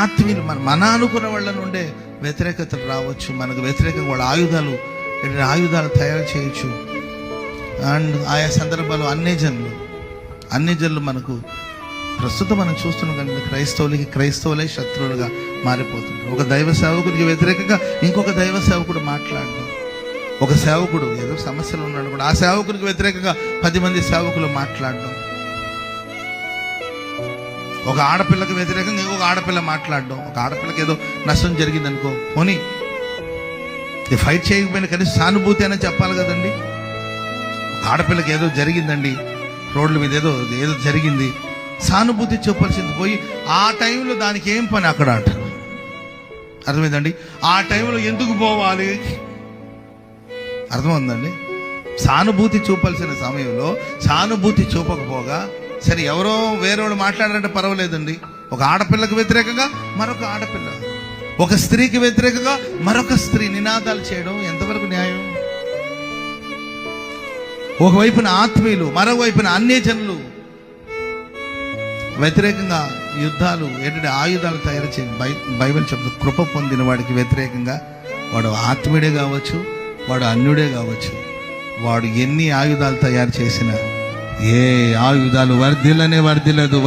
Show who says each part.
Speaker 1: ఆత్మీయులు మన అనుకున్న వాళ్ళ నుండే వ్యతిరేకతలు రావచ్చు. మనకు వ్యతిరేకంగా వాళ్ళ ఆయుధాలు తయారు చేయొచ్చు. అండ్ ఆయా సందర్భాలు అన్ని జనులు మనకు ప్రస్తుతం మనం చూస్తున్నాం కనుక క్రైస్తవులే శత్రువులుగా మారిపోతున్నారు. ఒక దైవ సేవకుడికి వ్యతిరేకంగా ఇంకొక దైవ సేవకుడు మాట్లాడడం, ఒక సేవకుడు ఏదో సమస్యలు ఉన్నాడు కూడా ఆ సేవకుడికి వ్యతిరేకంగా 10 మంది సేవకులు మాట్లాడడం, ఒక ఆడపిల్లకి వ్యతిరేకంగా ఇంకొక ఆడపిల్ల మాట్లాడడం. ఒక ఆడపిల్లకి ఏదో నష్టం జరిగింది అనుకో, పోనీ ఫైట్ చేయకపోయినా కనీసం సానుభూతి అయినా చెప్పాలి కదండి. ఒక ఆడపిల్లకి ఏదో జరిగిందండి, రోడ్ల మీద ఏదో జరిగింది, సానుభూతి చెప్పాల్సింది పోయి ఆ టైంలో దానికి ఏం పని అక్కడ అంటారు. అర్థమైందండి? ఆ టైంలో ఎందుకు పోవాలి? అర్థమైందండి? సానుభూతి చూపాల్సిన సమయంలో సానుభూతి చూపకపోగా, సరే ఎవరో వేరేవాడు మాట్లాడారంటే పర్వాలేదండి. ఒక ఆడపిల్లకు వ్యతిరేకంగా మరొక ఆడపిల్ల, ఒక స్త్రీకి వ్యతిరేకంగా మరొక స్త్రీ నినాదాలు చేయడం ఎంతవరకు న్యాయం? ఒకవైపున ఆత్మీయులు, మరోవైపున అన్యజనులు వ్యతిరేకంగా యుద్ధాలు ఏంటంటే ఆయుధాలు తయారు చేయండి. బైబిల్ చెప్తుంది, కృప పొందిన వాడికి వ్యతిరేకంగా వాడు ఆత్మీయుడే కావచ్చు, వాడు అన్యుడే కావచ్చు, వాడు ఎన్ని ఆయుధాలు తయారు చేసినా ఏ ఆయుధాలు వర్ధిల్లనే వర్ధిల్లదు.